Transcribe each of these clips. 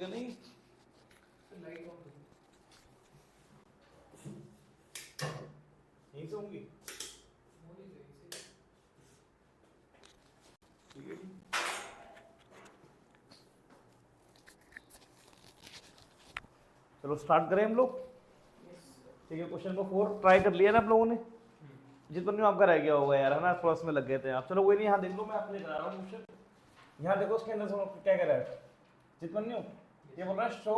क्या नहीं? Light of यहीं से होंगी। होनी चाहिए। ठीक है, चलो स्टार्ट करें हम लोग। ठीक है, क्वेश्चन नंबर 4 ट्राई कर लिया ना आप लोगों ने? जितना नहीं आपका रह गया होगा यार, है ना, थोड़ा में लग गए थे आप। चलो कोई नहीं, यहाँ देख लो, मैं अपने करा रहा हूँ क्वेश्चन। यहाँ देखो उसके अंदर सुनो क्या कह रहा है जितना, ये बोल रहा है show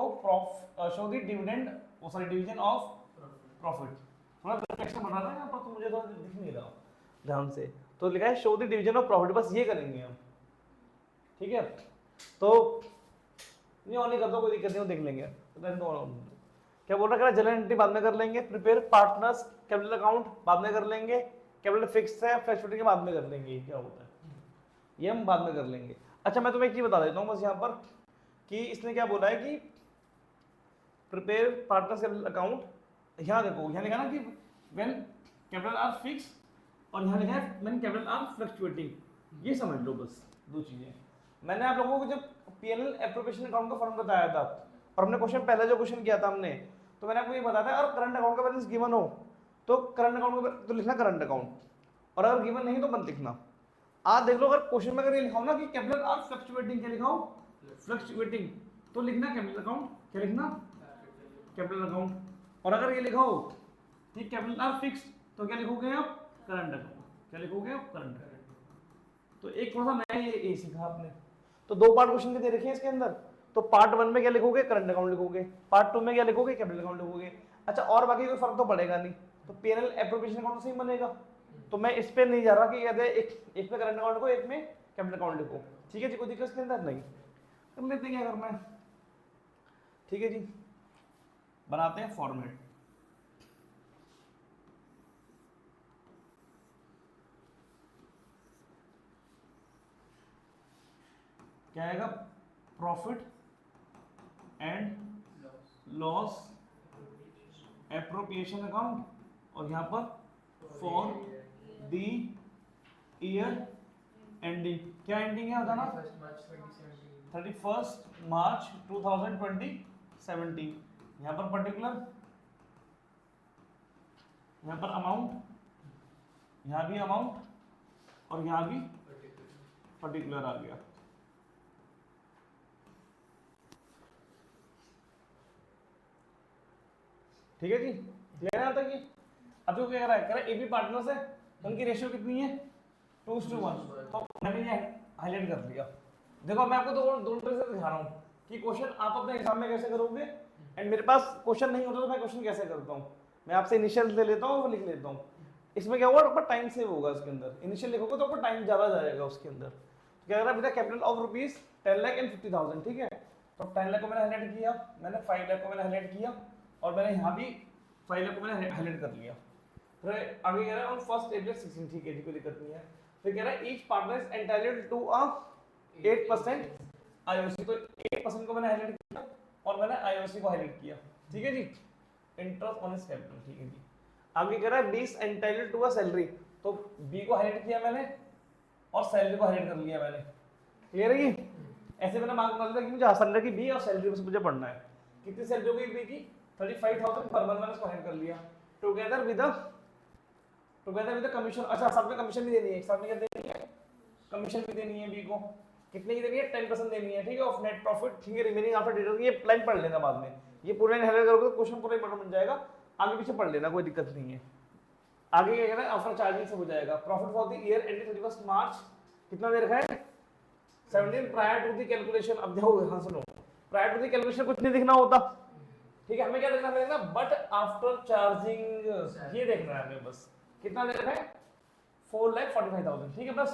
the dividend, sorry division of profit. थोड़ा रिफ्लेक्शन बना रहा है यहाँ पर, तो मुझे तो दिख नहीं रहा ध्यान से। तो लिखा है show the division of profit, बस ये करेंगे हम। ठीक है, तो नहीं ऑन नहीं करता, कोई दिक्कत नहीं, वो देख लेंगे। क्या बोल रहा है, जनरल एंट्री बाद में कर लेंगे, प्रिपेयर पार्टनर्स कैपिटल अकाउंट बाद में कर लेंगे, कैपिटल फिक्स है फ्लैक्चुएटिंग के बाद में कर लेंगे। क्या होता है ये हम बाद में कर लेंगे। अच्छा मैं तुम्हें एक चीज बता देता हूँ बस यहाँ पर, कि इसने क्या बोला है कि प्रिपेयर पार्टनर्स कैपिटल अकाउंट। यहाँ देखो, यहाँ लिखा ना कि व्हेन कैपिटल आर फिक्स, और यहाँ लिखा है व्हेन कैपिटल आर फ्लक्चुएटिंग। ये समझ लो बस दो चीजें। मैंने आप लोगों को जब पीएनएल एप्रोप्रिएशन अकाउंट का फॉर्म बताया था, और हमने क्वेश्चन पहले जो क्वेश्चन किया था हमने, तो मैंने आपको ये बताया था, और करंट अकाउंट का बैलेंस गिवन हो तो करंट अकाउंट का तो लिखना करंट अकाउंट, और अगर गिवन नहीं तो मत लिखना। आज देख लो, अगर क्वेश्चन में अगर ये लिखा हो ना कि कैपिटल आर फ्लक्चुएटिंग, क्या लिखा हो फ्लक्चुएटिंग, तो लिखना कैपिटल अकाउंट। क्या लिखना? Capital account. और अगर ये लिखा हो कि कैपिटल आर फिक्स, तो क्या लिखोगे आप? Current account. क्या लिखोगे आप? Current account. तो एक थोड़ा सा नया ये सीखा आपने। तो दो पार्ट क्वेश्चन के दे रखे हैं इसके अंदर, तो पार्ट 1 में क्या लिखोगे? करंट अकाउंट लिखोगे, पार्ट 2 में क्या लिखोगे? कैपिटल अकाउंट लिखोगे। अच्छा, और बाकी कोई फर्क तो पड़ेगा नहीं, तो पीएनएल एप्रोप्रिएशन अकाउंट से ही बनेगा। तो मैं इस पे नहीं जा रहा कि कहते एक में करंट अकाउंट को, एक में कैपिटल अकाउंट लिखो। ठीक है जी, कोई दिक्कत इसके अंदर नहीं, कर लेते हैं क्या करना है। ठीक है जी, बनाते हैं फॉर्मेट। क्या आएगा? Profit and loss appropriation account, और यहां पर फॉर द ईयर एंडिंग। क्या एंडिंग है बताना? 31 मार्च 2017। यहां पर पर्टिकुलर, यहां पर अमाउंट, यहां भी अमाउंट, और यहां भी पर्टिकुलर आ गया। ठीक है जी, क्लियर है यहाँ तक? ये अब जो कह रहा है एबी पार्टनर्स है, उनकी रेशियो कितनी है? 2:1। तो मैंने ये हाईलाइट कर दिया। देखो मैं आपको दोनों तरह से दिखा रहा हूँ कि क्वेश्चन आप अपने एग्जाम में कैसे करोगे, एंड मेरे पास क्वेश्चन नहीं होता तो मैं क्वेश्चन कैसे करता हूँ। मैं आपसे इनिशियल ले लेता हूँ, वो लिख लेता हूँ। इसमें क्या होगा, आपका टाइम सेव होगा इसके अंदर। इनिशियल लिखोगे तो आपको टाइम ज्यादा जाएगा उसके अंदर। तो क्या कर रहा है, कैपिटल ऑफ रुपीज 10,50,000। ठीक है, तो 10 लाख को मैंने हाईलाइट किया, मैंने 5 लाख को मैंने हाईलाइट किया, और मैंने यहाँ भी 5 लाख को मैंने हाईलाइट कर लिया। फिर आगे कह रहा है ऑन 1st April 16। ठीक है जी, कोई दिक्कत नहीं है। फिर कह रहा है each partner is entitled to a 8% IOC. तो 8% को मैंने हाईलाइट किया, और मैंने आईओसी को हाईलाइट किया। ठीक है जी, इंटरेस्ट ऑन हिज कैपिटल। ठीक है जी, आगे कह रहा है B is entitled to a salary. तो बी को हाईलाइट किया मैंने, और सैलरी को हाईलाइट कर लिया मैंने। क्लियर है ये? ऐसे मैंने मार्क कर दिया कि मुझे सैलरी की बी और सैलरी को मुझे पढ़ना है। कितनी सैलरी हो गई बी की? 35,000 पर मंथ, मैंने इसको हाईलाइट कर लिया। Together with commission. अच्छा, साथ में कमीशन भी देनी है, साथ में क्या देनी है? कमीशन भी देनी है बी को। कितने की देनी है? 10% देनी है। ठीक है, ऑफ नेट प्रॉफिट। ठीक है, रिमेनिंग आफ्टर डिडक्शन। ये लाइन पढ़ लेना बाद में, ये पूरा हाईलाइट करोगे तो क्वेश्चन पूरा इंपॉर्टेंट बन जाएगा। आगे पीछे पढ़ लेना, कोई दिक्कत नहीं है। आगे क्या कहना है, आफ्टर चार्जिंग से हो जाएगा। Profit for the year ended 31 मार्च कितना दे रखा है? 17 प्रायर टू द कैलकुलेशन। अब देखो, हाँ सुनो, प्रायर टू द कैलकुलेशन कुछ नहीं दिखना होता। ठीक है, हमें क्या देखना पड़ेगा? बट आफ्टर चार्जिंग, ये देखना है हमें बस। कितना दे रखा है? 4,45,000। ठीक है, बस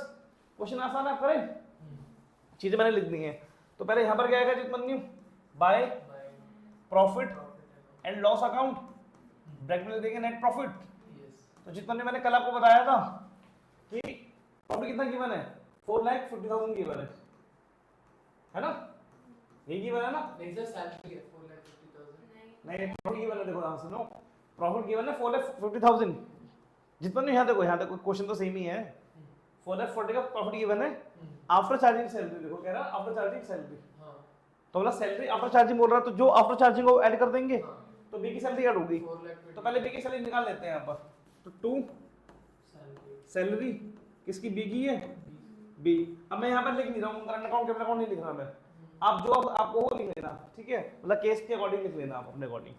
क्वेश्चन आसान है। आप करें, चीजें मैंने लिख दी हैं। तो पहले यहां पर क्या आएगा Jitmanyu? By profit and loss account, bracket में लिख देंगे नेट प्रॉफिट। तो जितमन्यु मैंने कल आपको बताया था कि प्रॉफिट कितना गिवन है? 4,50,000 गिवन है ना? यही गिवन है ना? नहीं सर, सैलरी है 4,50,000। नहीं, प्रॉफिट गिवन है। देखो ध्यान से सुनो, प्रॉफिट गिवन है 4,50,000। जितमन्यु यहाँ देखो, यहाँ देखो क्वेश्चन तो सेम ही है। 4,40,000 का प्रॉफिट गिवन है आफ्टर चार्जिंग सैलरी। देखो कह रहा है आफ्टर चार्जिंग सैलरी। हां, तो बोला सैलरी आफ्टर चार्जिंग बोल रहा है, तो जो आफ्टर चार्जिंग को ऐड कर देंगे हाँ तो बी की सैलरी ऐड होगी। 4 लाख तो पहले बी की सैलरी निकाल लेते हैं यहाँ पर। तो 2 सैलरी सैलरी किसकी, बी की है, बी। अब मैं यहाँ पर लिख नहीं रहा हूँ, करंट अकाउंट कैपिटल अकाउंट नहीं लिख रहा मैं, आप जो अब आपको वो लिख लेना, ठीक है, मतलब केस के अकॉर्डिंग लिख लेना आप अपने अकॉर्डिंग।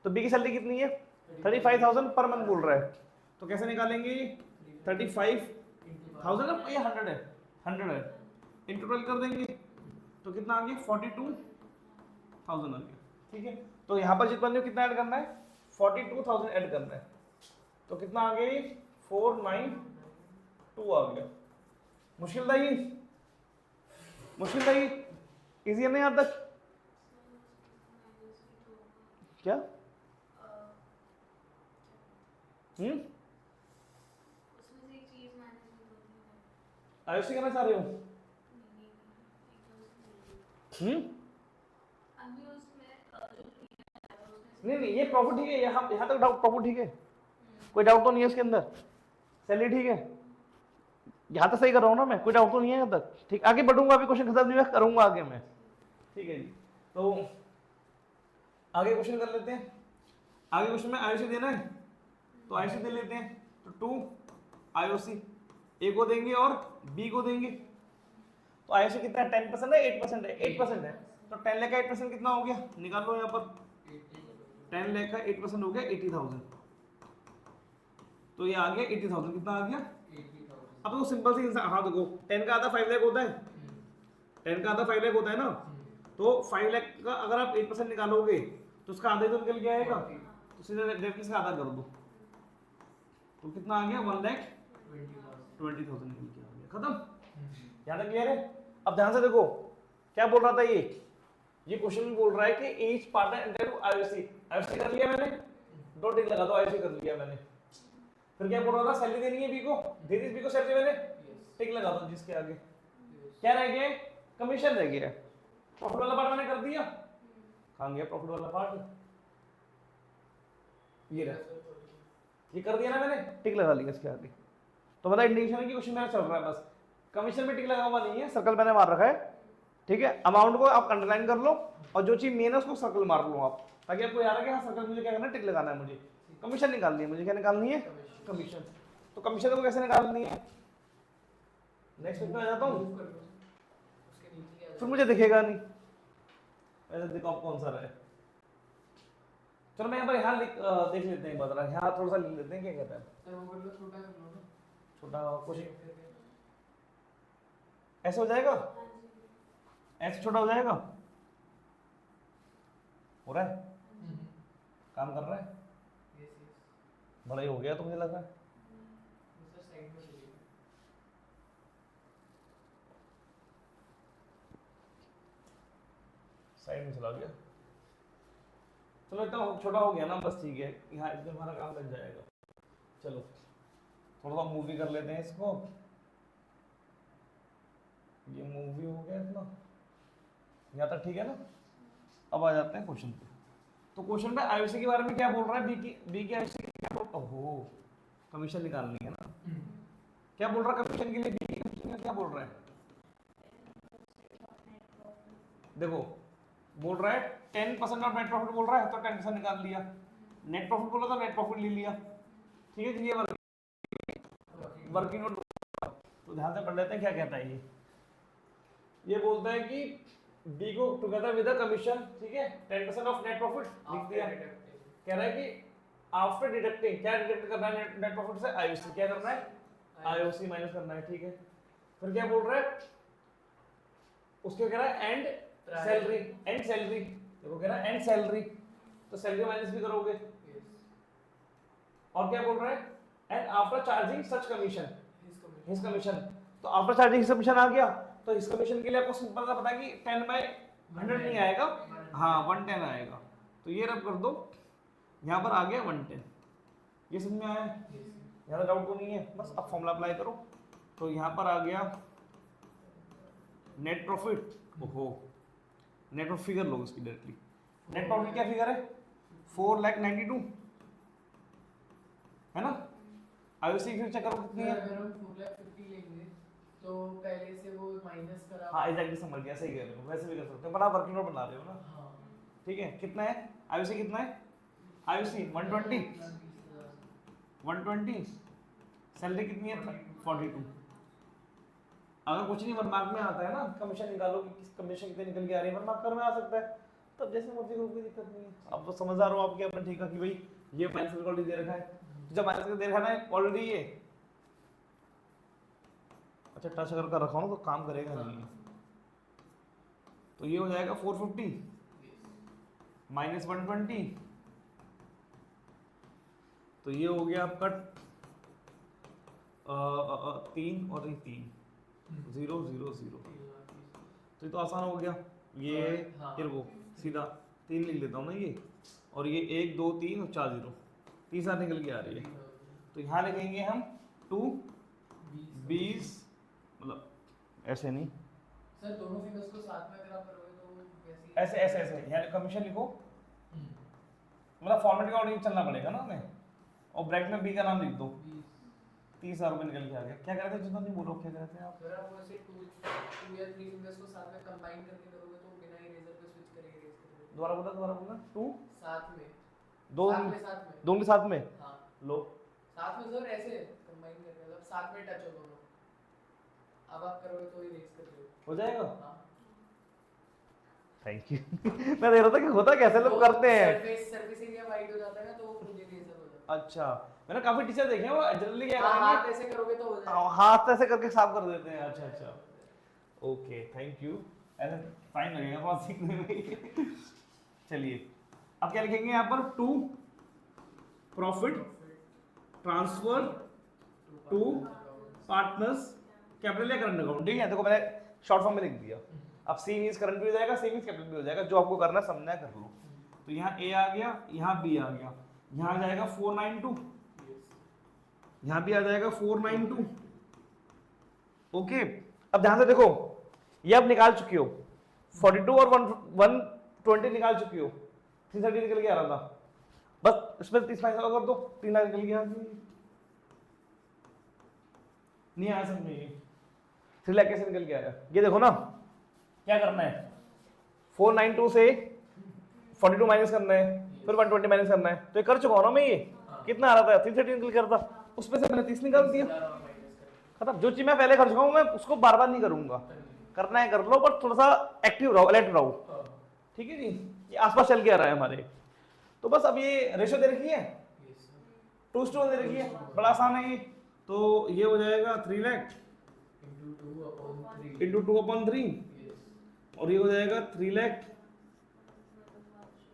तो बी की सैलरी कितनी है, 35,000 पर मंथ बोल रहा है, तो कैसे निकालेंगे, 35,000 है, ये 100 है, 100 है, इंटू 12 कर देंगे तो कितना आ गया, 42,000 आ गया, ठीक है। तो यहाँ पर जितना कितना ऐड करना है, 42,000 ऐड करना है, तो कितना आ गया, 492 आ गया। मुश्किल था ये, मुश्किल था ये, इजी है ना यहाँ तक, क्या उसमें से एक चीज मैनेजमेंट होती है। आयुषी करना चाह रहे हो, अभी उसमें जो नहीं नहीं ये प्रॉफिट ठीक है, यहाँ यहाँ तक डाउट प्रॉफिट ठीक है, कोई डाउट तो नहीं है इसके अंदर, सैलरी ठीक है, यहाँ तक सही कर रहा हूँ ना मैं, कोई डाउट तो नहीं है यहाँ तक, ठीक। आगे बढ़ूंगा, अभी क्वेश्चन खत्म नहीं हुआ, करूंगा आगे मैं, ठीक है जी। तो आगे क्वेश्चन कर लेते हैं, आगे क्वेश्चन में आयुषी देना है तो आयुषी दे लेते हैं, तो 2 आयुषी ए को देंगे और बी को देंगे। तो आयुषी कितना है, 10% है, 8% है, 8% है, तो 10 लाख का 8% कितना हो गया, निकाल लो यहाँ पर, 10 लाख का 8% हो गया 80,000, तो ये आ गया 80,000, कितना आ गया। 80,000 अब तो सिंपल सी इंसान, हाँ देखो 10 का आधा 5 लाख होता है, 10 का आधा 5 लाख होता है ना, तो 5 लाख का अगर आप 8% निकालोगे तो उसका आधा तो निकल गया आएगा, तो सीधे डेफिनेटली से आधा कर दो, तो कितना आ गया, 1,20,000 निकल के आ गया, खत्म। यहाँ तक क्लियर है। अब ध्यान से देखो क्या बोल रहा था ये क्वेश्चन में बोल रहा है कि each partner enter to IOC, IOC कर लिया मैंने, दो टिक लगा दो, आईओसी कर लिया मैंने। फिर क्या बोल रहा था, सैलरी देनी है बी को, दे दी बी को सैलरी मैंने, टिक लगा दो जिसके आगे। क्या रह गया, कमीशन रह गया, प्रॉफिट वाला पार्ट मैंने कर दिया, कहाँ गया प्रॉफिट वाला पार्ट, ये रहा, ये कर दिया ना मैंने, टिक लगा लिया इसके आगे। तो मतलब इंडिकेशन है कि क्वेश्चन मेरा चल रहा है, बस कमीशन में टिक लगा हुआ नहीं है, सर्कल मैंने मार रखा है, ठीक है। अमाउंट को आप अंडरलाइन कर लो और जो चीज मेन है उसको सर्कल मार लो आप, ताकि आपको याद है कि हाँ सर्कल मुझे क्या करना है, टिक लगाना है मुझे, कमीशन निकालनी है मुझे, क्या निकालनी है, कमीशन। तो कमीशन को कैसे निकालनी है, नेक्स्ट में आ जाता हूँ, मूव कर लो उसके नीचे क्या फिर मुझे दिखेगा नहीं, ऐसे देखो आप कौन सा रहा है। चलो मैं यहाँ पर यहाँ देख लेते हैं, बता रहा यहाँ थोड़ा सा लिख लेते हैं क्या कहता है, सर वो कर लो, छोटा कर लो ना, छोटा कुछ ऐसे हो जाएगा, ऐसे छोटा हो जाएगा, हो रहा है, काम कर रहा है, यस यस बड़ा ही हो गया तो मुझे लग रहा है। सर साइड में चलिए, साइड में चला गया, चलो इतना छोटा हो गया ना, बस ठीक है, यहाँ इसमें हमारा काम लग जाएगा। चलो थोड़ा सा मूवी कर लेते हैं इसको, ये मूवी हो गया इतना, यहाँ तक ठीक है ना। अब आ जाते हैं क्वेश्चन पे। तो क्वेश्चन में आईओसी के बारे में क्या बोल रहा है, बी की आईओसी क्या बोल, ओहो कमीशन निकालनी है ना, क्या बोल रहा है कमीशन के लिए, बी की कमीशन का क्या बोल रहा है, देखो बोल रहा है 10% ऑफ नेट प्रॉफिट बोल रहा है, तो 10% निकाल लिया, नेट प्रॉफिट बोला तो नेट प्रॉफिट ले लिया, ठीक है। ये वर्किंग नोट, तो ध्यान से पढ़ लेते हैं क्या कहता है ये बोलता है कि बी को टुगेदर विद द कमीशन, ठीक है, 10% ऑफ नेट प्रॉफिट लिख दिया, कह रहा है कि आफ्टर डिडक्टिंग, क्या डिडक्ट करना है नेट प्रॉफिट से, आईओसी क्या करना है, आईओसी माइनस करना है, ठीक है। फिर क्या बोल रहा है, उसके कह रहा है एंड सैलरी, एंड सैलरी, देखो कह रहा है एंड सैलरी, तो सैलरी माइनस भी करोगे, और क्या बोल रहा है, and after charging such commission, his commission, तो आफ्टर चार्जिंग हिज कमीशन आ गया, तो हिज कमीशन के लिए आपको सिंपल सा पता है कि 10/100 नहीं आएगा, हाँ 110 आएगा, तो ये रब कर दो, यहाँ पर आ गया 110, ये समझ में आया, ज़्यादा डाउट तो नहीं है, बस अब फॉर्मूला अप्लाई करो, तो यहाँ पर आ गया नेट प्रॉफिट, ओहो नेट प्रॉफिट फिगर लो इसकी डायरेक्टली, नेट प्रॉफिट क्या फिगर है, 4,92,000 है ना। आईओसी फिर चेक करो कितनी है, अगर हम 4,50,000 लेंगे तो पहले से वो माइनस करा। हाँ एग्जैक्टली समझ गया, सही कह रहे हो, वैसे भी कर सकते हो, बट आप वर्किंग नोट बना रहे हो ना। हाँ ठीक है, कितना है आयुषी, कितना है आयुषी 120, 120, सैलरी कितनी है 42। अगर कुछ नहीं वन मार्क में आता है ना, कमीशन निकालो कि किस कमीशन कितने निकल के आ रही है, वन मार्क कर में आ सकता है, तब जैसे मर्जी करो, कोई दिक्कत नहीं है। अब तो समझदार हो आप कि अपने ठीक है कि भाई ये माइनस का ऑलरेडी दे रखा है, जब माइनस का दे रखा है ऑलरेडी ये, अच्छा टच अगर कर रखा हो ना तो काम करेगा नहीं। तो ये हो जाएगा 450 माइनस 120, तो ये हो गया आपका 3 और ये 3, 0 0 0, तो ये तो आसान हो गया। ये हाँ। फिर वो सीधा 3 लिख लेता हूँ ना ये, और ये 1 2 3 और 4 0, 30 निकल के आ रही है। तो यहाँ लिखेंगे हम 2 20, मतलब ऐसे नहीं, सर दोनों फिगर्स को साथ में अगर आप करोगे तो वैसे ही ऐसे ऐसे ऐसे, यहाँ कमीशन लिखो, मतलब फॉर्मेट के अकॉर्डिंग चलना पड़ेगा ना हमें, और ब्रैकेट में बी का नाम लिख दो, 30,000 रुपये निकल के आ गया। क्या कह रहे थे जितना नहीं बोलो, क्या कह रहे थे आप? सर आप वैसे 2 या 3 फिंगर्स को साथ में कंबाइन करके करोगे तो बिना इरेजर पे स्विच करके इरेज कर दोगे। दोबारा बोलना 2 साथ में, दो साथ में दोनों के साथ में, हाँ लो साथ में सर ऐसे कंबाइन करके, मतलब साथ में टच हो दोनों, अब आप करोगे तो इरेज कर दोगे। हो जाएगा। हाँ थैंक यू मैं देख रहा था कि होता कैसे लोग करते हैं। सरफेस एरिया वाइड हो जाता है ना, तो वो खुद इरेजर हो जाता अच्छा, मैंने काफी टीचर देखे हैं वो जनरली क्या है। हाँ हाथ करेंगे, ऐसे करोगे तो हो जाएगा। हाथ ऐसे करके साफ कर देते हैं। अच्छा अच्छा, ओके थैंक यू, ऐसे टाइम लगेगा बहुत सीखने में। चलिए अब क्या लिखेंगे यहाँ पर, to profit transfer to partners capital या करंट अकाउंट। ठीक है, देखो मैंने शॉर्ट फॉर्म में लिख दिया। अब सी मींस करंट भी हो जाएगा, सी मींस कैपिटल भी हो जाएगा, जो आपको करना है समझना है कर लो। तो यहाँ ए आ गया, यहाँ बी आ गया, यहाँ आ जाएगा 492, यहाँ भी आ जाएगा 492। ओके, अब ध्यान से देखो, ये आप निकाल चुके हो 42 और 120 निकाल चुके हो, 330 निकल के आ रहा था, बस इसमें 30 पैसा कर दो, 3 लाख निकल गया। नहीं आया समझ में, 3 लाख कैसे निकल के आया, ये देखो ना क्या करना है, 492 से 42 माइनस करना है, फिर 120 माइनस करना है, तो ये कर चुका हूं ना मैं। ये कितना आ रहा था 330 निकल कर था, उसमें से मैंने 30 निकाल दिया, खत्म। जो चीज मैं पहले कर चुका हूं मैं उसको बार बार नहीं करूंगा, करना है कर लो, पर थोड़ा सा एक्टिव रहो, अलर्ट रहो। ठीक है जी, ये आसपास चल के आ रहा है हमारे। तो बस अब ये रेशो दे रखी है, 2:1 दे रखी है, बड़ा आसान है ये। तो ये हो जाएगा 3 लाख इंटू 2/3, और ये हो जाएगा 3 लाख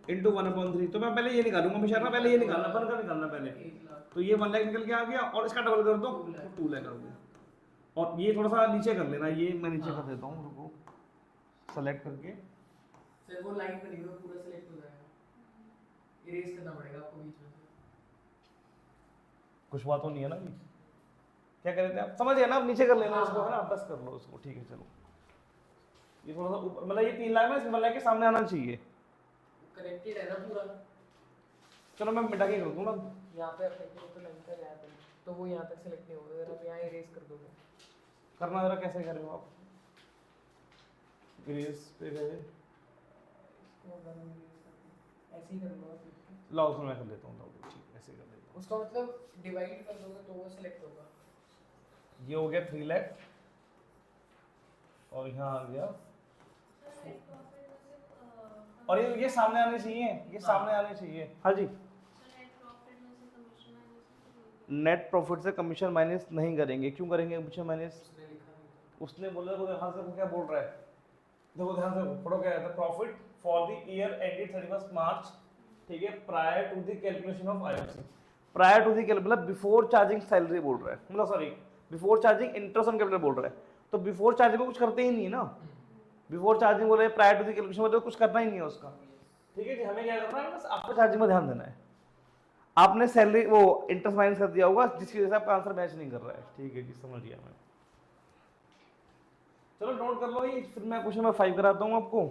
इंटू 1/3। तो मैं पहले ये निकालूंगा हमेशा ना, पहले ये निकालना, बन कर निकालना पहले। तो ये 1 लाख निकल के आ गया, और इसका डबल कर दो 2 लाख हो गया। और ये थोड़ा सा नीचे कर लेना, ये मैं नीचे कर देता हूँ, रुको सेलेक्ट करके। सर वो लाइन बनी हुई है, पूरा सेलेक्ट हो जाएगा, इरेज करना पड़ेगा आपको बीच में से। कुछ बात तो नहीं है ना बीच, क्या कर रहे थे आप, समझ गए ना, आप नीचे कर लेना हाँ, इसको, है ना, हाँ। बस कर लो उसको। ठीक है चलो, ये थोड़ा सा ऊपर, मतलब ये 3 लाख में 1 लाख के सामने आना चाहिए। कनेक्टेड है ना पूरा, चलो मैं मिटा के कर दूँ ना, यहाँ पे अफेक्टेड तो लगता है यहाँ पे, तो वो यहाँ तक सेलेक्ट नहीं होगा, अगर आप यहाँ इरेज कर दोगे। करना जरा कैसे कर रहे हो आप, ग्रेस पे गए, इसको अगर हम erase करते हैं, ऐसे ही कर लो आप। लाओ उसमें मैं कर लेता हूँ, लाओ ठीक ऐसे कर लेता हूँ। उसका मतलब डिवाइड कर दोगे तो वो सेलेक्ट होगा। ये हो गया 3 लाख, और यहाँ आ गया, सर नेट प्रॉफिट में से और ये सामने आने चाहिए, ये सामने आने चाहिए। हाँ जी, नेट प्रॉफिट में से कमीशन माइनस नेट प्रॉफिट से कमीशन माइनस नहीं करेंगे, क्यों करेंगे कमीशन माइनस? उसने लिखा नहीं था। उसने बोला, देखो ध्यान से, वो क्या बोल रहा है, देखो ध्यान से पढ़ो, क्या है profit for the year ended 31 March, ठीक है, prior to the calculation of IOC, prior to the मतलब बिफोर चार्जिंग सैलरी बोल रहा है, मतलब sorry before charging interest on capital बोल रहा है। तो बिफोर चार्जिंग में कुछ करते ही नहीं है ना, बिफोर चार्जिंग बोले, प्रायर टू द कैलकुलेशन में तो कुछ करना ही नहीं है उसका। ठीक है जी, हमें क्या करना है, बस आपको चार्जिंग में ध्यान देना है। आपने सैलरी वो इंटरेस्ट माइनस कर दिया होगा, जिसकी वजह से आपका आंसर मैच नहीं कर रहा है। ठीक है जी, समझ गया मैं। चलो नोट कर लो ये, फिर मैं क्वेश्चन नंबर 5 कराता हूँ आपको।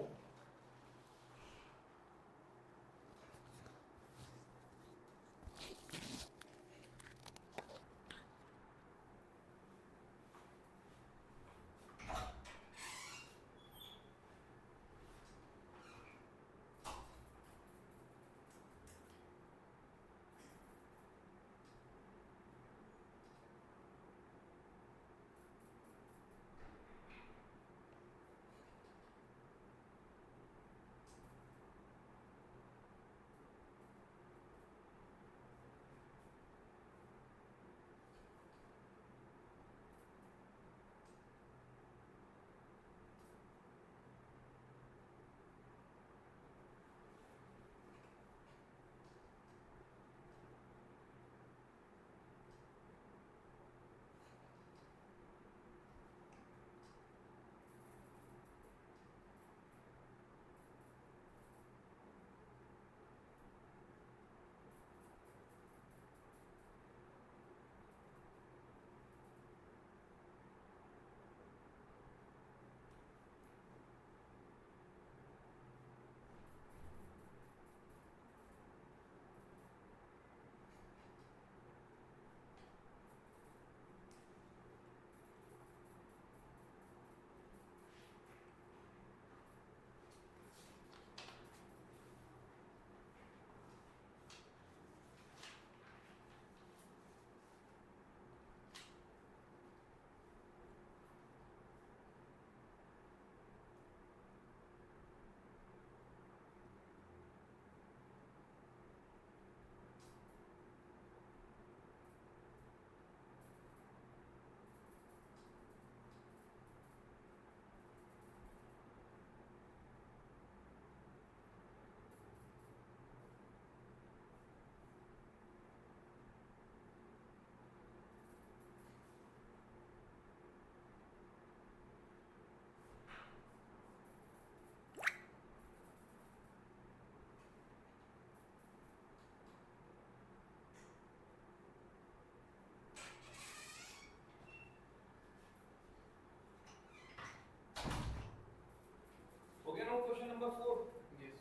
नंबर 4 यस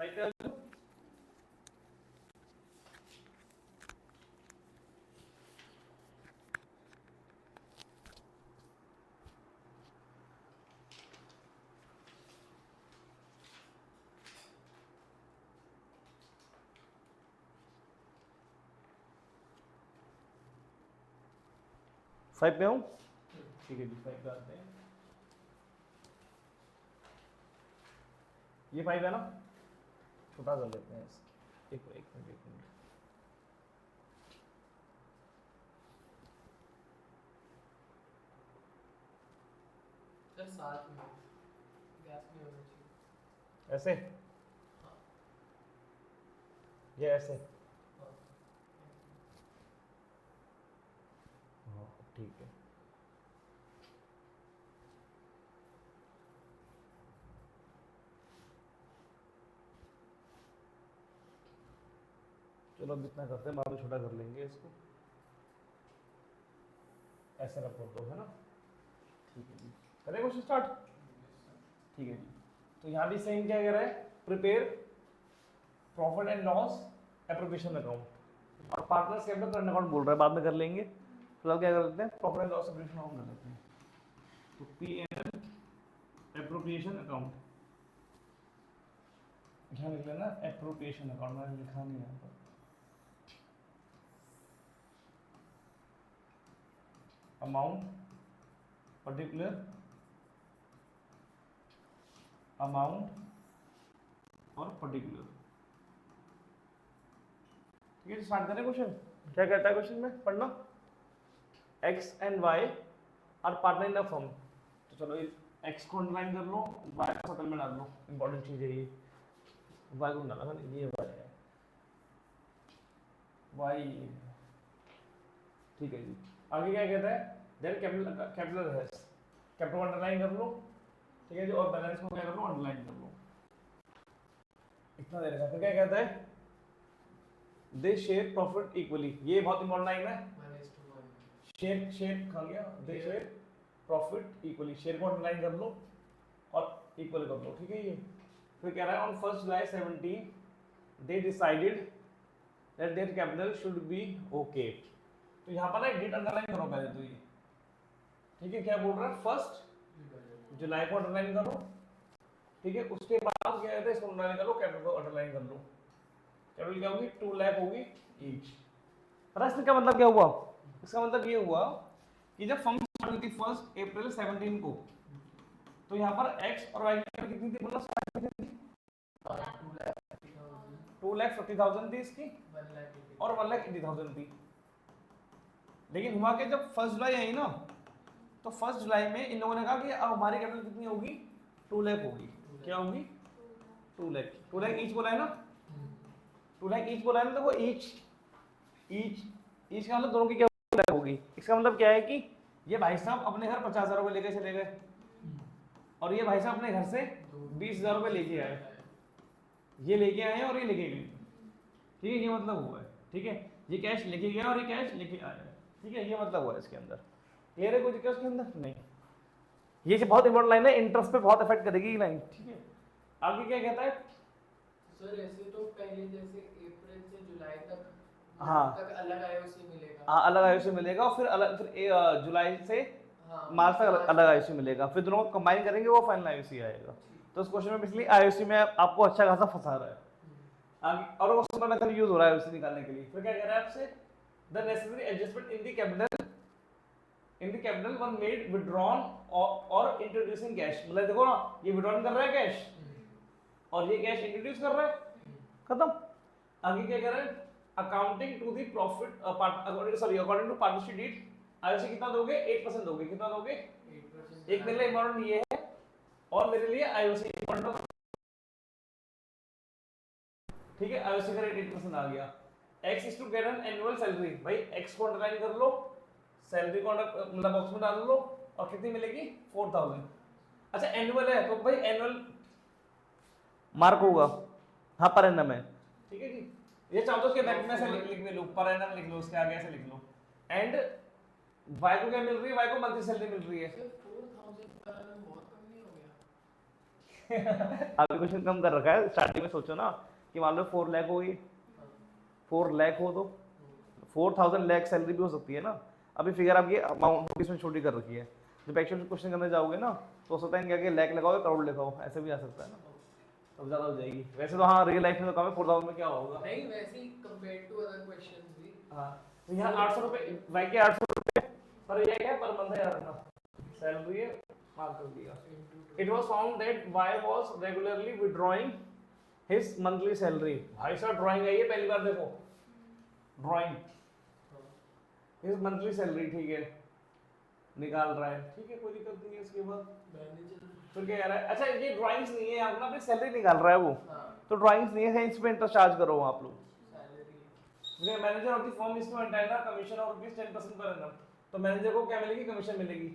राइट कर लो। फाइव पे हूँ, ठीक है जी, 5 पे आते हैं। ये 5 है ना, छोटा कर लेते हैं इसको। एक मिनट। सर साथ में गैप नहीं होना चाहिए। ऐसे हाँ ये ऐसे, हाँ हाँ ठीक है। चलो अब इतना करते हैं, बाद में छोटा कर लेंगे इसको। ऐसे रख दो, है ना, ठीक है जी। करें क्वेश्चन स्टार्ट, ठीक है जी। तो यहाँ भी सेम क्या कह रहा है, prepare profit and loss appropriation account, और पार्टनर्स कैपिटल करंट अकाउंट बोल रहा है, बाद में कर लेंगे। तो अब क्या कर लेते हैं, profit and loss appropriation account कर लेते हैं। तो पी एंड एप्रोप्रिएशन अकाउंट, यहाँ लिख लेना एप्रोप्रिएशन अकाउंट, मैंने लिखा नहीं यहाँ पर। अमाउंट, पर्टिकुलर अमाउंट और पर्टिकुलर, ठीक है। स्टार्ट करें क्वेश्चन। क्या कहता है क्वेश्चन में, पढ़ना। x and y are partner in the firm. तो चलो x को अंडरलाइन कर लो, y को सेटल में डाल लो, इंपॉर्टेंट चीज है ये। y को डाला था, ये y है, y, ठीक है जी। आगे क्या कहता है, देन कैपिटल है, कैपिटल को अंडरलाइन कर लो, ठीक है जी, और बैलेंस को क्या कर लो, अंडरलाइन कर लो। इतना देर का। फिर क्या कहता है, दे शेयर प्रॉफिट इक्वली, ये बहुत इंपॉर्टेंट लाइन है। -1 शेयर खा गया, दे शेयर प्रॉफिट इक्वली, शेयर को अंडरलाइन कर लो और इक्वल कर लो, ठीक है ये। फिर कह रहा है on 1 July 17 they decided that their capital should be okay. तो यहाँ पर ना डेट अंडरलाइन करो पहले तो ये, ठीक है। क्या बोल रहा है, 1 जुलाई को अंडरलाइन करो, ठीक है। उसके बाद क्या कहते हैं, इसको अंडरलाइन कर लो, कैपिटल को अंडरलाइन कर लो। कैपिटल क्या होगी, 2 लाख होगी ईच। पता इसका क्या मतलब क्या हुआ, इसका मतलब ये हुआ कि जब फर्म स्टार्ट हुई थी 1 अप्रैल 17 को, तो यहाँ पर x और y की कैपिटल कितनी थी, मतलब 2,50,000 थी इसकी, 1 लाख और 1,80,000 थी। लेकिन हुआ कि जब 1 जुलाई आई ना, तो 1 जुलाई में इन लोगों ने कहा कि अब हमारी कैपिटल कितनी होगी, 2 लाख होगी। क्या होगी, 2 लाख। 2 लाख ईच बोला है ना, 2 लाख ईच बोला है ना, तो वो ईच का मतलब दोनों की क्या होगी। इसका मतलब क्या है कि ये भाई साहब अपने घर 50,000 रुपये लेके चले गए, और ये भाई साहब अपने घर से 20,000 रुपये लेके आए, ये लेके आए और ये लेके गए, ठीक है। ये मतलब हुआ है, ठीक है। ये कैश लेके गया और ये कैश लेके आया, ठीक है। ये मतलब हुआ है इसके अंदर। क्लियर है, कोई दिक्कत उसके अंदर नहीं। ये बहुत इंपॉर्टेंट लाइन है, इंटरेस्ट पे बहुत इफेक्ट करेगी ये लाइन, ठीक है। आगे क्या कहता है, सर ऐसे तो पहले जैसे अप्रैल से जुलाई तक हाँ अलग आईओसी मिलेगा। हाँ अलग आयुष्य मिलेगा, और फिर अलग, फिर जुलाई से हाँ मार्च तक अलग आयुष्य मिलेगा, फिर दोनों को कंबाइन करेंगे वो फाइनल आयुष्य आएगा। तो उस क्वेश्चन में इसलिए आयुष्य में आपको अच्छा खासा फंसा रहा है आगे, और क्वेश्चन का मेथड यूज हो रहा है उसे निकालने के लिए। फिर क्या कह रहा है आपसे, the necessary adjustment in the capital one made withdrawn और इंट्रोड्यूसिंग कैश। मतलब देखो ना, ये विथड्रॉन कर रहा है कैश, और ये कैश इंट्रोड्यूस कर रहा है, खत्म। आगे क्या कह रहा है, accounting to the profit according to partnership deed IOC कितना दोगे, 8% दोगे। कितना दोगे, 8%। एक मेरे लिए इम्पोर्टेंट ये है, और मेरे लिए आईओसी इम्पोर्टेंट, ठीक है। आईओसी का रेट 8% आ गया। x is to get an annual salary, भाई x को अंडरलाइन कर लो, सैलरी को मतलब बॉक्स में डाल लो, और कितनी मिलेगी, 4,000। अच्छा एनुअल है तो भाई एनुअल मार्क होगा, हाँ पर एनम है, ठीक है जी। ये चाहो तो उसके बैक में से लिख लो, पर एनम लिख लो, उसके आगे ऐसे लिख लो। एंड y को क्या मिल रही है, y को मंथली सैलरी मिल रही है। सर 4,000 पर annum बहुत कम नहीं हो गया? आपने क्वेश्चन कम कर रखा है। स्टार्टिंग में सोचो ना कि मान लो 4 लाख हो गई, 4 लाख हो तो 4000 लाख सैलरी भी हो सकती है ना। अभी फिगर आपकी अमाउंट इसमें छोटी कर रखी है। जब एक्चुअल क्वेश्चन करने जाओगे ना तो हो सकता है क्या लाख लगाओ करोड़ लिखाओ, ऐसे भी आ सकता है ना, तब ज़्यादा हो जाएगी। वैसे तो हाँ रियल लाइफ में तो कम है, 4000 में क्या होगा। नहीं वैसे ही कंपेयर टू अदर क्वेश्चंस भी। हाँ तो यहाँ 800 रुपये वाई के 800 रुपये पर ये क्या पर मंथ है यार ना, सैलरी है मार्क कर दिया। It was found that Y was regularly withdrawing his monthly salary। भाई साहब ड्राइंग आई है पहली बार, देखो ड्राइंग his monthly salary, ठीक है निकाल रहा है, ठीक है कोई दिक्कत नहीं है। इसके बाद मैनेजर फिर क्या कह रहा है, अच्छा ये ड्राइंग्स नहीं है यहाँ पर अपनी सैलरी निकाल रहा है वो, हाँ तो ड्राइंग्स नहीं है, इस पे इंटरेस्ट चार्ज करो आप लोग। Salary manager of the firm is to entitle commission of rupees 10% पर एनम, तो मैनेजर को क्या मिलेगी, कमीशन मिलेगी।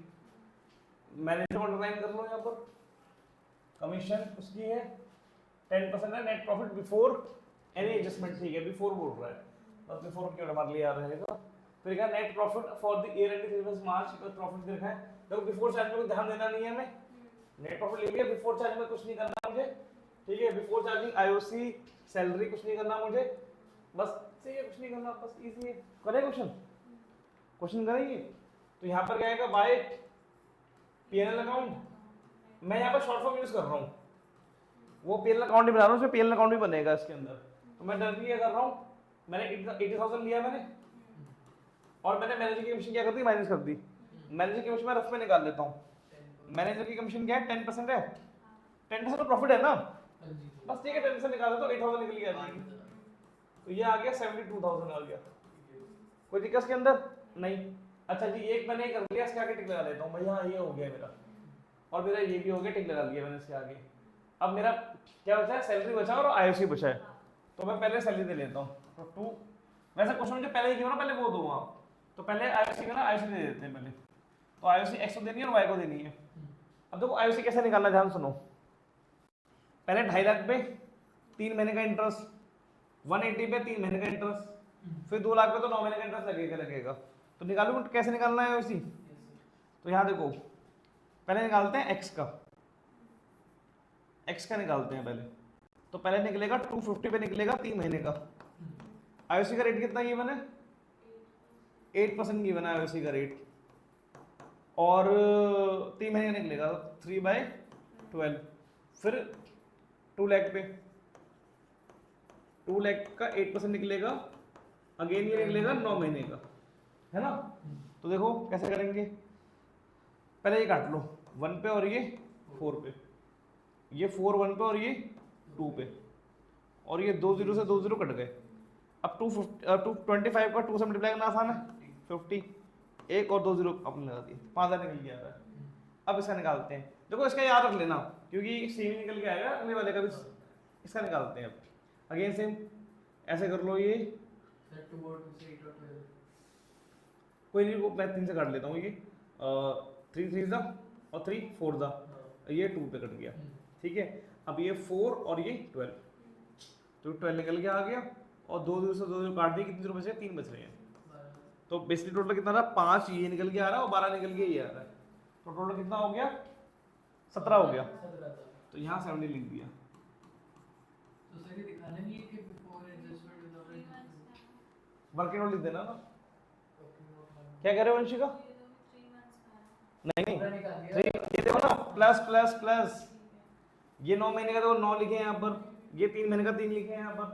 मैनेजर को अंडरलाइन कर लो यहाँ पर, कमीशन उसकी है 10% है, net profit before any adjustment, ठीक है बिफोर बोल रहा है, बस बिफोर क्यों हमारे लिए आ रहेगा। फिर क्या net profit for the year and 31 मार्च का प्रॉफिट देखा है, देखो बिफोर चार्ज में कोई ध्यान देना नहीं है हमें, नेट प्रॉफिट ले लिया, बिफोर चार्ज में कुछ नहीं करना मुझे, ठीक है बिफोर चार्जिंग आईओसी सैलरी कुछ नहीं करना मुझे, बस सही है कुछ नहीं करना, बस इजी है। करें क्वेश्चन करेंगे। तो यहाँ पर क्या आएगा बाय पीएनएल अकाउंट, मैं यहाँ पर शॉर्ट फॉर्म यूज कर रहा हूँ, वो पीएनएल अकाउंट ही बना रहा हूँ, उसमें पीएनएल अकाउंट भी बनेगा इसके अंदर। तो मैं डर कर रहा हूँ, मैंने 80,000 लिया मैंने, और मैंने मैनेजर की कमीशन क्या कर दी, माइनस कर दी। मैनेजर की कमीशन मैं रफ में निकाल लेता हूँ, मैनेजर की कमीशन क्या है 10% है, 10% तो प्रॉफिट है ना, बस ठीक है 10% निकाल दो तो 8,000 निकल गया जाएगी, तो ये आ गया 72,000 आ गया। कोई दिक्कत के अंदर नहीं। अच्छा जी एक मैंने कर लिया, इसके आगे टिक लगा लेता हूँ भैया, ये हो गया मेरा, और मेरा ये भी हो गया, टिक लगा लिया मैंने इसके आगे। अब मेरा क्या बचा है, सैलरी बचा और आईओसी बचा है, तो मैं पहले सैलरी दे लेता हूँ। तो 2 वैसे क्वेश्चन मुझे पहले ही क्यों ना, पहले वो दो आप, तो पहले आईओसी का ना आईओसी दे देते हैं पहले, तो आईओसी एक्स को देनी है और वाई को देनी है। अब देखो आईओसी कैसे निकालना, ध्यान सुनो, पहले 2.5 लाख पे 3 महीने का इंटरेस्ट, 180 पे 3 महीने का इंटरेस्ट, फिर 2 लाख पे तो 9 महीने का इंटरेस्ट लगेगा। तो निकालू कैसे निकालना है आईओसी, तो यहाँ देखो पहले निकालते हैं एक्स का निकालते हैं पहले, तो पहले निकलेगा 250 पे निकलेगा 3 महीने का। आईओसी का रेट कितना गिवन है, 8% गिवन है आईओसी का रेट, और 3 महीने का निकलेगा 3/12, फिर 2 लाख पे 2 लाख का 8% निकलेगा, अगेन ये निकलेगा 9 महीने का, है ना। तो देखो कैसे करेंगे, पहले ये काट लो 1 पे और ये 4 पे, ये 4 1 पे और ये 2 पे, और ये 2 0 से 2 0 कट गए। अब 225 का 2 से मल्टीप्लाई करना आसान है, 50 एक और 2 0 अपने लगा दिए, 5,000 निकल गया है। अब इसका निकालते हैं, देखो इसका याद रख लेना क्योंकि सेम निकल के आएगा अगले वाले का भी, इसका निकालते हैं। अब अगेन सेम ऐसे कर लो, ये कोई नहीं वो मैं 3 से काट लेता हूँ, ये 3 3 दा और 3 4 दा, ये 2 पे कट गया, ठीक है। अब ये 4 और ये 12, तो 12 निकल के आ गया, और 2 0 से 2 0 काट दिए, कितने 0 बचे, 3 बच रहे हैं। तो बेसिकली टोटल कितना रहा, 5 ये निकल के आ रहा है और 12 निकल के ये आ रहा है, तो टोटल कितना हो गया, 17 हो गया। तो यहाँ 70 लिख दिया। तो सर ये दिखाना नहीं है कि before adjustment without adjustment, working note लिख देना ना। क्या कह रहे हो वंशिका, नहीं पूरा नहीं निकाल दिया। ये देखो ना प्लस प्लस प्लस, ये 9 महीने का तो 9 लिखे हैं यहाँ पर, ये 3 महीने का 3 लिखे हैं यहाँ पर,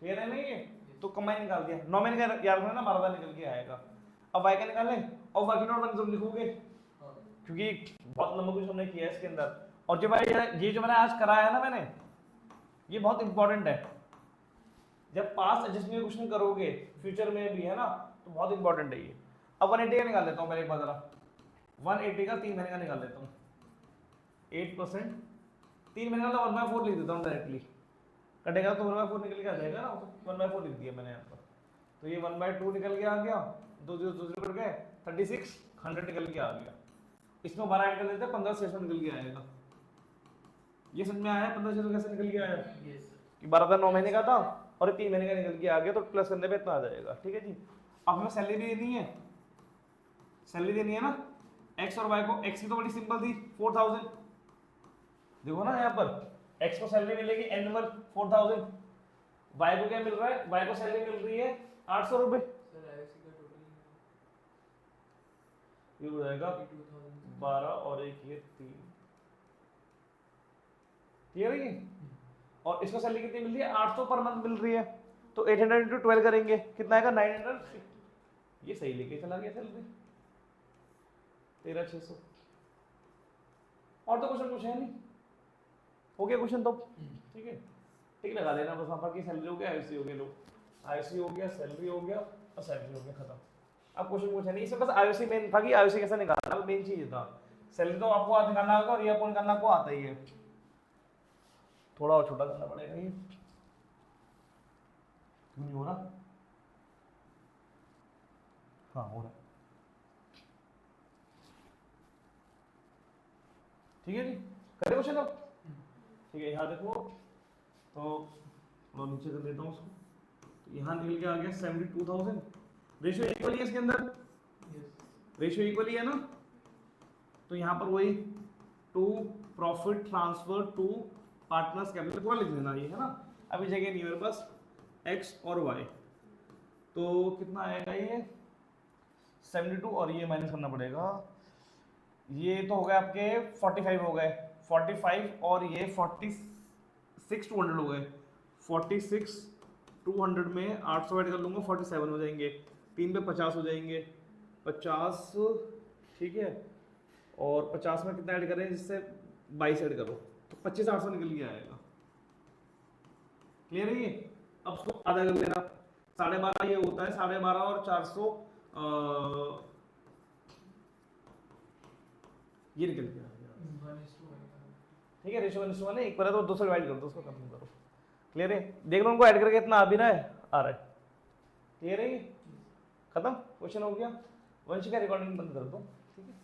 क्लियर है नहीं, ये तो कंबाइन निकाल दिया। 9 महीने का याद रखना 12 निकल के आएगा। अब वाई का निकालें और वर्किंग नोट बन लिखोगे, क्योंकि बहुत लंबा कुछ हमने किया है इसके अंदर। और जो भाई ये जो मैंने आज कराया है ना मैंने, ये बहुत इंपॉर्टेंट है, जब पास्ट एडजस्टमेंट क्वेश्चन करोगे फ्यूचर में भी, है ना, तो बहुत इंपॉर्टेंट है ये। अब 180 का निकाल लेता हूँ पहले एक बार जरा, 180 का 3 महीने का निकाल लेता हूँ, 8% 3 महीने का तो 1/4 लिख देता हूँ डायरेक्टली, कटेगा तो 1/4 निकल के आ जाएगा ना, तो 1/4 लिख दिया मैंने यहाँ पर। तो ये 1/2 निकल के आ गया, 2 0 2 0 कट गए, 36 100 निकल के आ गया। इसमें 12 ऐड कर देते हैं, 15,600 निकल के आएगा। ये समझ में आया 15,600 कैसे निकल के आया, कि 12 9 महीने का था और 3 महीने का निकल के आ गया, तो प्लस करने पे इतना आ जाएगा, ठीक है जी। अब हमें सैलरी देनी है, सैलरी देनी है ना, एक्स और वाई को। एक्स की तो बड़ी सिंपल थी 4,000, देखो ना यहाँ पर x को सैलरी मिलेगी एनुअल 4000, y को क्या मिल रहा है, y को सैलरी मिल रही है 800 रुपए, सर आईओसी का टोटल ये हो जाएगा 22,000 12 और एक ये 3, क्लियर है ये? और इसको सैलरी कितनी मिल रही है, 800 पर मंथ मिल रही है, तो 800 इंटू 12 करेंगे कितना आएगा 900, ये सही लेके चला गया सैलरी 13,600। और तो क्वेश्चन कुछ है नहीं, हो गया क्वेश्चन तो ठीक है, ठीक लगा लेना बस, वहाँ पर की सैलरी हो गया, आईसी हो गया, लो आईसी हो गया, सैलरी हो गया और सैलरी हो गया, खत्म। अब क्वेश्चन कुछ है नहीं, इसमें बस आईसी मेन था कि आईसी कैसे निकालना, मेन चीज था। सैलरी तो आपको आज निकालना होगा और ये आपको निकालना आपको आता ही है, थोड़ा और छोटा करना पड़ेगा ये, क्यों नहीं हो रहा? हाँ हो रहा है, ठीक है जी, करें क्वेश्चन अब, ठीक है। यहाँ देखो तो मैं नीचे कर देता हूँ उसको, तो यहाँ निकल के आ गया 72,000, रेशियो इक्वल है इसके अंदर, रेशियो इक्वल ही है ना, तो यहाँ पर वही to profit transfer to partners capital पूरा लिख देना ये है ना, अभी जगह नहीं है मेरे पास x और y, तो कितना आएगा ये 72 और ये माइनस करना पड़ेगा, ये तो हो गए आपके 45 हो गए, 45 और ये 46 200 हो गए, 46 200 में 800 ऐड कर लूँगा 47 हो जाएंगे, 3 पे 50 हो जाएंगे, 50 ठीक है, और 50 में कितना ऐड करें जिससे 22 ऐड करो तो 25,800 निकल के आएगा, क्लियर है ये? अब उसको आधा कर लेना, 12.5 ये होता है, 12.5 और 400 ये निकल के आ गया, ठीक है, रेशियो 1:1 है, एक पर है तो 2 से डिवाइड कर दो, उसको खत्म करो, क्लियर है? देख लो उनको ऐड करके इतना आ भी रहा है, आ रहा है, क्लियर है ये? खत्म, क्वेश्चन हो गया, वंश का रिकॉर्डिंग बंद कर दो, ठीक है।